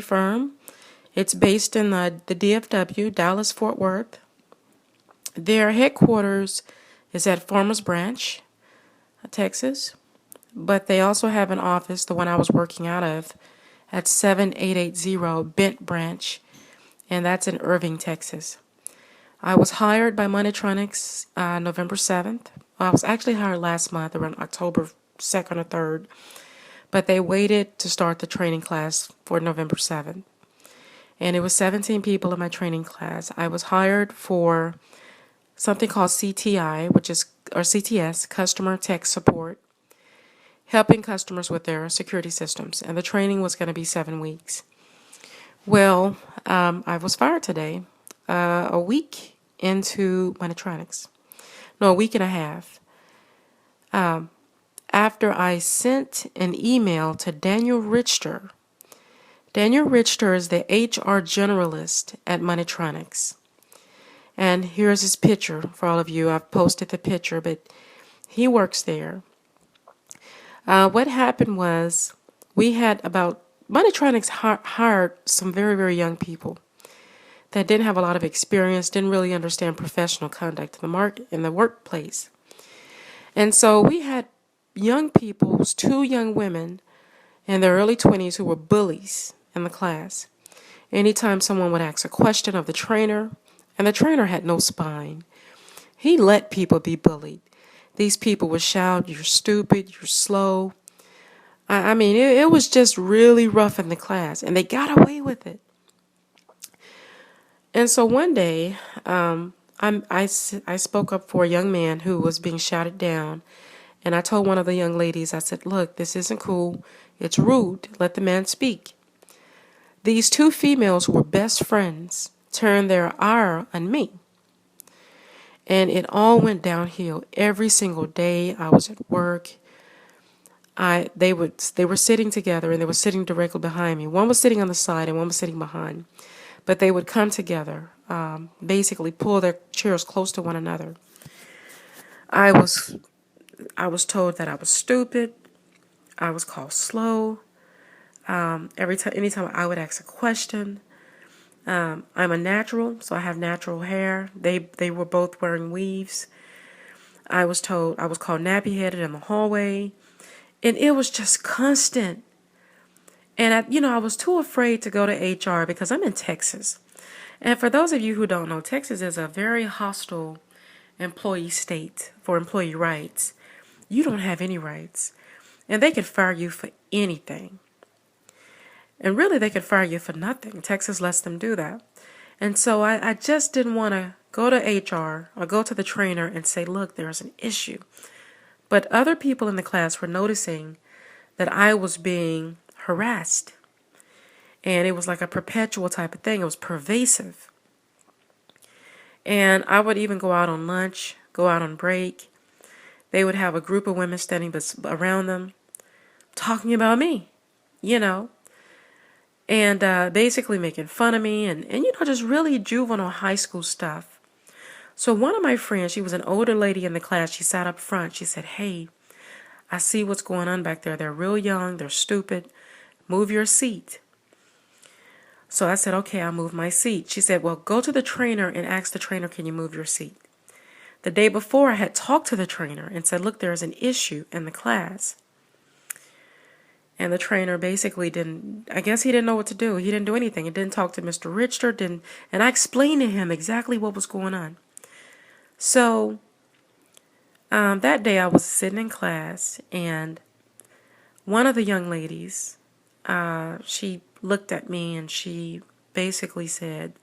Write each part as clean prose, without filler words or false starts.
firm. It's based in the DFW, Dallas Fort Worth. Their headquarters is at Farmers Branch, Texas, but they also have an office, the one I was working out of, at 7880 Bent Branch, and that's in Irving, Texas. I was hired by Monitronics November 7th. Well, I was actually hired last month, around October 2nd or 3rd, but they waited to start the training class for November 7th. And it was 17 people in my training class. I was hired for something called CTI, or CTS, Customer Tech Support, helping customers with their security systems. And the training was going to be 7 weeks. Well, I was fired today, a week into Monitronics. No, a week and a half. After I sent an email to Daniel Richter. Daniel Richter is the HR generalist at Monitronics. And here's his picture for all of you. I've posted the picture, but he works there. What happened was Monitronics hired some very, very young people that didn't have a lot of experience, didn't really understand professional conduct in the workplace. And so we had young people, 2 young women in their early 20s who were bullies in the class. Anytime someone would ask a question of the trainer, and the trainer had no spine, he let people be bullied. These people would shout, "You're stupid, you're slow." I mean, it was just really rough in the class, and they got away with it. And so one day, I spoke up for a young man who was being shouted down, and I told one of the young ladies, I said, "Look, this isn't cool. It's rude. Let the man speak." These 2 females who were best friends turned their ire on me. And it all went downhill every single day I was at work. They were sitting together, and they were sitting directly behind me. One was sitting on the side and one was sitting behind. But they would come together, basically pull their chairs close to one another. I was told that I was stupid. I was called slow. Anytime I would ask a question. I'm a natural, so I have natural hair. They were both wearing weaves. I was called Nappy Headed in the hallway. And it was just constant. And I was too afraid to go to HR because I'm in Texas. And for those of you who don't know, Texas is a very hostile employee state for employee rights. You don't have any rights. And they could fire you for anything. And really, they could fire you for nothing. Texas lets them do that. And so I just didn't want to go to HR or go to the trainer and say, "Look, there's an issue." But other people in the class were noticing that I was being harassed. And it was like a perpetual type of thing. It was pervasive. And I would even go out on lunch, go out on break. They would have a group of women standing around them talking about me, and basically making fun of me and just really juvenile high school stuff. So one of my friends, she was an older lady in the class, she sat up front. She said, "Hey, I see what's going on back there. They're real young, they're stupid. Move your seat." So I said, "Okay, I'll move my seat." She said, "Well, go to the trainer and ask the trainer, can you move your seat?" The day before, I had talked to the trainer and said, "Look, there's an issue in the class." And the trainer basically he didn't know what to do. He didn't do anything. He didn't talk to Mr. Richter, and I explained to him exactly what was going on. So that day I was sitting in class, and one of the young ladies, she looked at me and she basically said,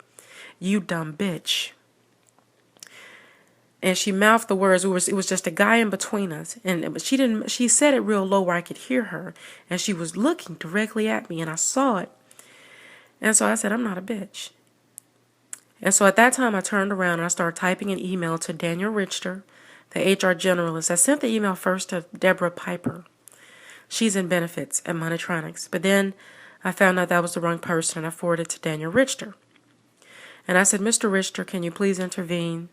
"You dumb bitch." And she mouthed the words. It was just a guy in between us, and she said it real low where I could hear her, and she was looking directly at me, and I saw it. And so I said, "I'm not a bitch." And so at that time, I turned around and I started typing an email to Daniel Richter, the HR generalist. I sent the email first to Deborah Piper. She's in benefits at Monitronics. But then I found out that was the wrong person, and I forwarded it to Daniel Richter. And I said, "Mr. Richter, can you please intervene?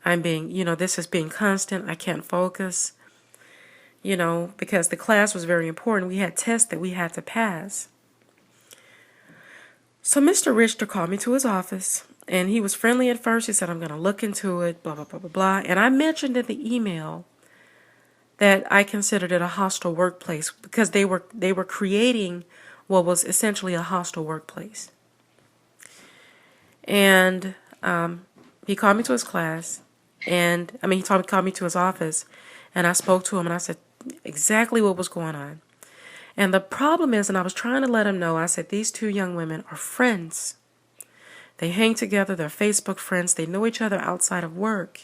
This is being constant. I can't focus, because the class was very important. We had tests that we had to pass." So Mr. Richter called me to his office, and he was friendly at first. He said, I'm going to look into it, blah, blah, blah, blah, blah. And I mentioned in the email that I considered it a hostile workplace because they were creating what was essentially a hostile workplace. And he called me to his class, and he called me to his office, and I spoke to him, and I said exactly what was going on. And the problem is, and I was trying to let him know, I said, these two young women are friends. They hang together, they're Facebook friends, they know each other outside of work.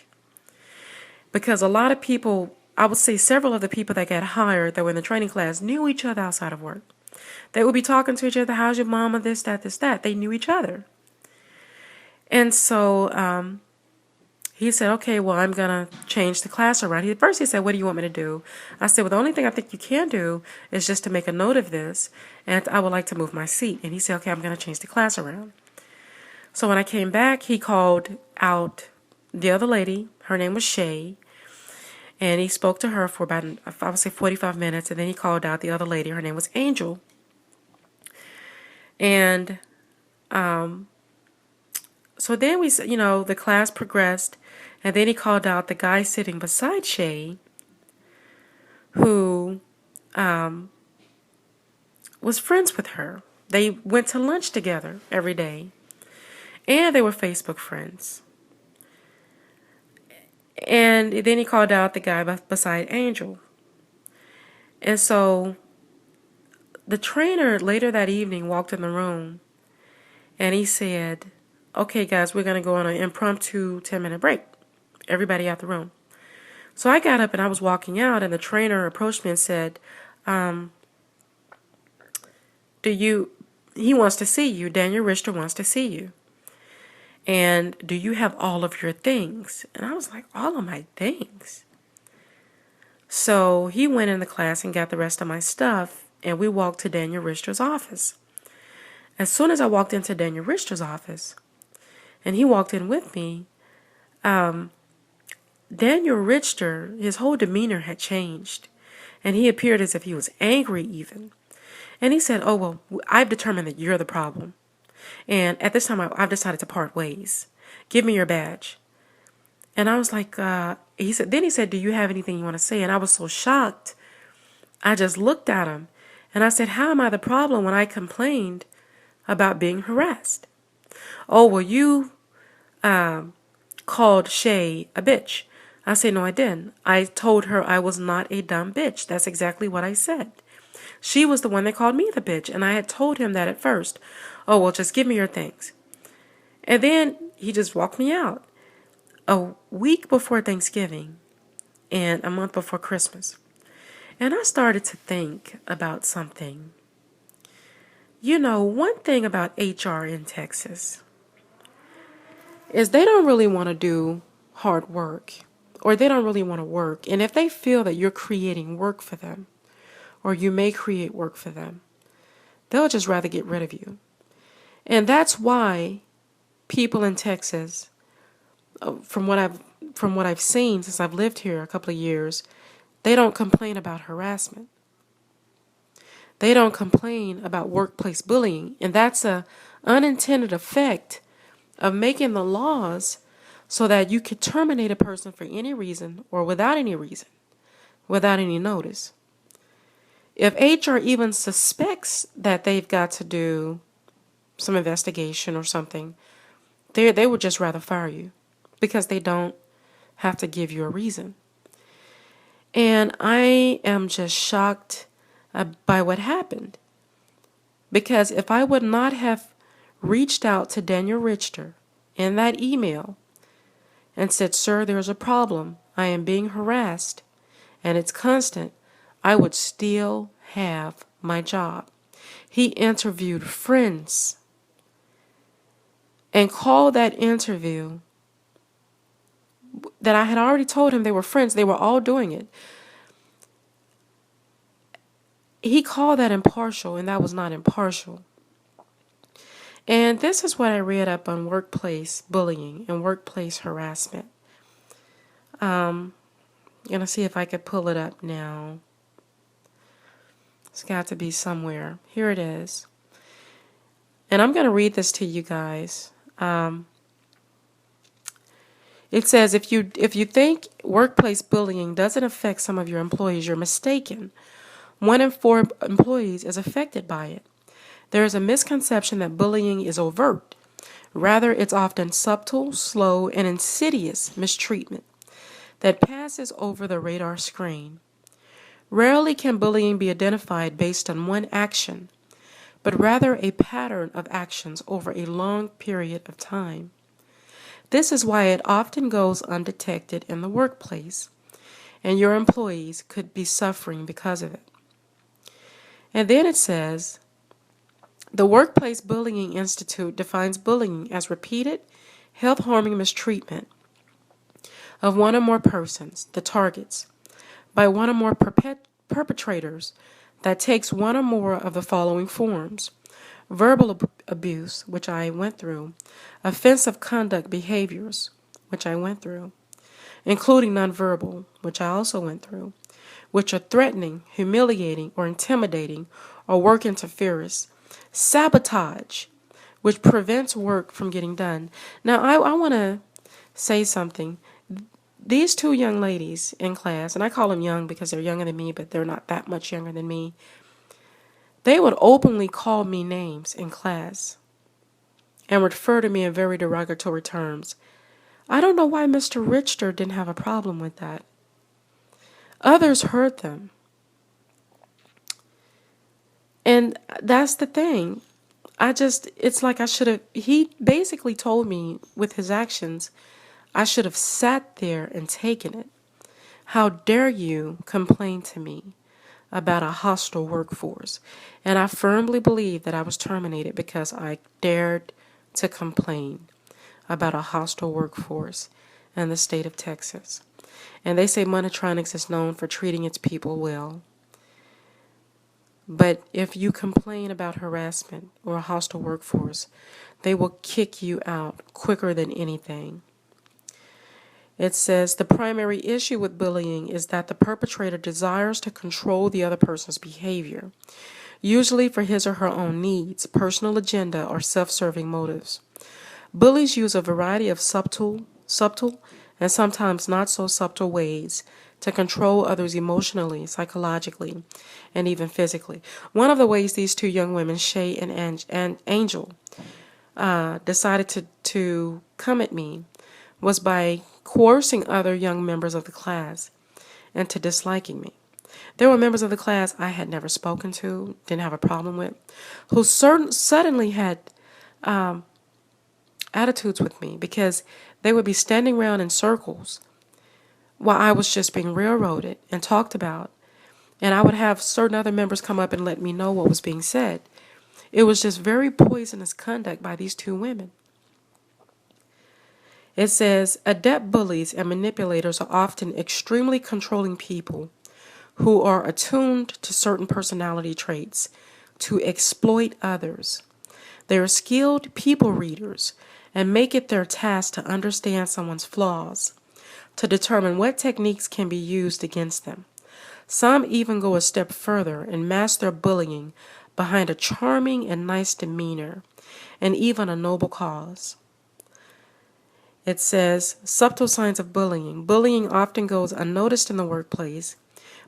Because a lot of people, I would say several of the people that got hired that were in the training class knew each other outside of work. They would be talking to each other, how's your mama, this, that, this, that. They knew each other. And so he said, okay, well, I'm going to change the class around. First he said, what do you want me to do? I said, well, the only thing I think you can do is just to make a note of this, and I would like to move my seat. And he said, okay, I'm going to change the class around. So when I came back, he called out the other lady. Her name was Shay. And he spoke to her for about, I would say, 45 minutes. And then he called out the other lady. Her name was Angel. And so then the class progressed. And then he called out the guy sitting beside Shay, who was friends with her. They went to lunch together every day. And they were Facebook friends. And then he called out the guy beside Angel. And so the trainer later that evening walked in the room and he said, okay, guys, we're going to go on an impromptu 10-minute break. Everybody out the room. So I got up and I was walking out, and the trainer approached me and said, he wants to see you. Daniel Richter wants to see you. And do you have all of your things? And I was like, all of my things? So he went in the class and got the rest of my stuff, and we walked to Daniel Richter's office. As soon as I walked into Daniel Richter's office, and he walked in with me, Daniel Richter, his whole demeanor had changed, and he appeared as if he was angry even. And he said, oh, well, I've determined that you're the problem. And at this time, I've decided to part ways. Give me your badge. And I was like, then he said, do you have anything you want to say? And I was so shocked. I just looked at him and I said, how am I the problem when I complained about being harassed? Oh, well, you called Shay a bitch. I said, no, I didn't. I told her I was not a dumb bitch. That's exactly what I said. She was the one that called me the bitch, and I had told him that at first. Oh, well, just give me your things. And then he just walked me out. A week before Thanksgiving and a month before Christmas. And I started to think about something. One thing about HR in Texas is they don't really want to do hard work, or they don't really want to work. And if they feel that you're creating work for them, or you may create work for them, they'll just rather get rid of you. And that's why people in Texas, from what I've seen since I've lived here a couple of years, they don't complain about harassment. They don't complain about workplace bullying. And that's a unintended effect of making the laws so that you could terminate a person for any reason or without any reason, without any notice. If HR even suspects that they've got to do some investigation or something, they would just rather fire you because they don't have to give you a reason. And I am just shocked by what happened. Because if I would not have reached out to Daniel Richter in that email and said, sir, there's a problem. I am being harassed and it's constant, I would still have my job. He interviewed friends and called that interview that I had already told him they were friends. They were all doing it. He called that impartial, and that was not impartial. And this is what I read up on workplace bullying and workplace harassment. I'm going to see if I could pull it up now. It's got to be somewhere. Here it is. And I'm going to read this to you guys. It says, if you think workplace bullying doesn't affect some of your employees, you're mistaken. 1 in 4 employees is affected by it. There is a misconception that bullying is overt. Rather, it's often subtle, slow, and insidious mistreatment that passes over the radar screen. Rarely can bullying be identified based on one action, but rather a pattern of actions over a long period of time. This is why it often goes undetected in the workplace, and your employees could be suffering because of it. And then it says, the Workplace Bullying Institute defines bullying as repeated, health-harming mistreatment of one or more persons, the targets, by one or more perpetrators that takes one or more of the following forms: verbal abuse, which I went through, offensive conduct behaviors, which I went through, including nonverbal, which I also went through, which are threatening, humiliating, or intimidating, or work interference, sabotage, which prevents work from getting done. Now, I want to say something. These 2 young ladies in class, and I call them young because they're younger than me, but they're not that much younger than me, they would openly call me names in class and refer to me in very derogatory terms. I don't know why Mr. Richter didn't have a problem with that. Others heard them. And that's the thing. It's like he basically told me with his actions, I should have sat there and taken it. How dare you complain to me about a hostile workforce? And I firmly believe that I was terminated because I dared to complain about a hostile workforce in the state of Texas. And they say Monitronics is known for treating its people well. But if you complain about harassment or a hostile workforce, they will kick you out quicker than anything. It says the primary issue with bullying is that the perpetrator desires to control the other person's behavior, usually for his or her own needs, personal agenda, or self-serving motives. Bullies use a variety of subtle, and sometimes not so subtle ways to control others emotionally, psychologically, and even physically. One of the ways these 2 young women, Shay and Angel, decided to come at me was by coercing other young members of the class into disliking me. There were members of the class I had never spoken to, didn't have a problem with, who suddenly had attitudes with me because they would be standing around in circles while I was just being railroaded and talked about. And I would have certain other members come up and let me know what was being said. It was just very poisonous conduct by these 2 women. It says, adept bullies and manipulators are often extremely controlling people who are attuned to certain personality traits to exploit others. They are skilled people readers and make it their task to understand someone's flaws, to determine what techniques can be used against them. Some even go a step further and mask their bullying behind a charming and nice demeanor and even a noble cause. It says, subtle signs of bullying. Bullying often goes unnoticed in the workplace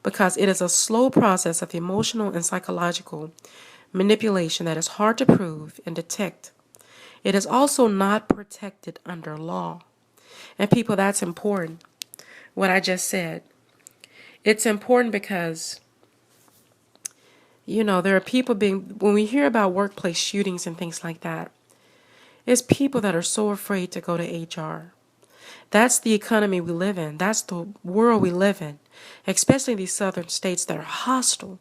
because it is a slow process of emotional and psychological manipulation that is hard to prove and detect. It is also not protected under law. And people, that's important, what I just said. It's important because, there are people when we hear about workplace shootings and things like that, it's people that are so afraid to go to HR. That's the economy we live in. That's the world we live in, especially in these southern states that are hostile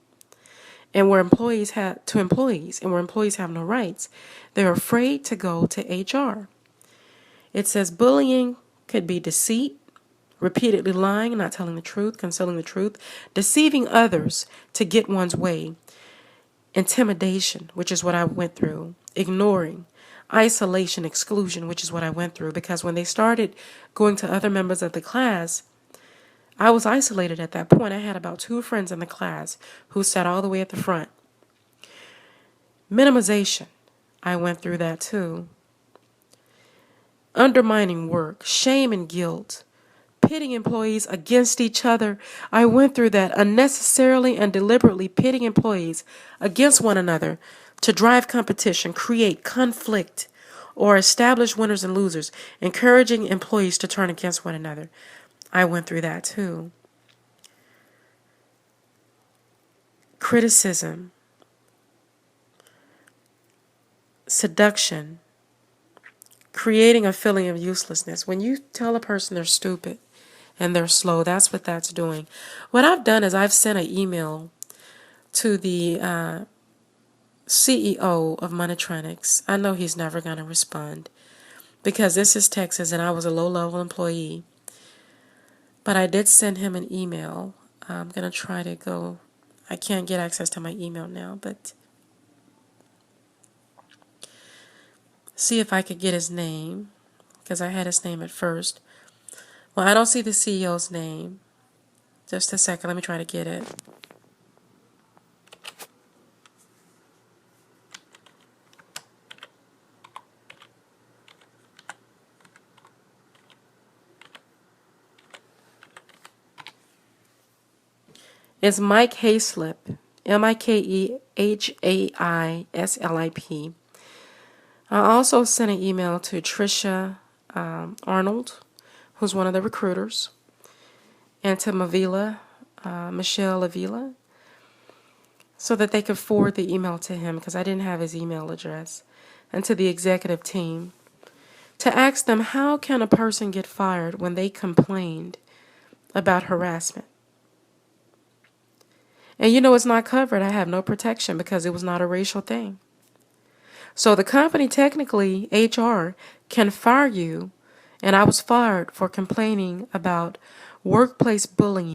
and where employees have no rights. They're afraid to go to HR. It says bullying could be deceit, repeatedly lying, not telling the truth, concealing the truth, deceiving others to get one's way, intimidation, which is what I went through, ignoring, isolation, exclusion, which is what I went through, because when they started going to other members of the class, I was isolated at that point. I had about 2 friends in the class who sat all the way at the front. Minimization. I went through that too. Undermining work, shame and guilt, pitting employees against each other. I went through that. Unnecessarily and deliberately pitting employees against one another to drive competition, create conflict, or establish winners and losers, encouraging employees to turn against one another. I went through that too. Criticism, seduction, creating a feeling of uselessness. When you tell a person they're stupid and they're slow, that's what that's doing. What I've done is I've sent an email to the CEO of Monitronics. I know he's never going to respond because this is Texas and I was a low-level employee. But I did send him an email. I'm going to try to go. I can't get access to my email now, but see if I could get his name because I had his name at first. Well, I don't see the CEO's name. Just a second. Let me try to get it. It's Mike Hayslip, Mikeheaislip. I also sent an email to Trisha Arnold, who's one of the recruiters, and to Michelle Avila, so that they could forward the email to him because I didn't have his email address, and to the executive team to ask them how can a person get fired when they complained about harassment. And you know it's not covered. I have no protection because it was not a racial thing. So the company, technically, HR, can fire you, and I was fired for complaining about workplace bullying.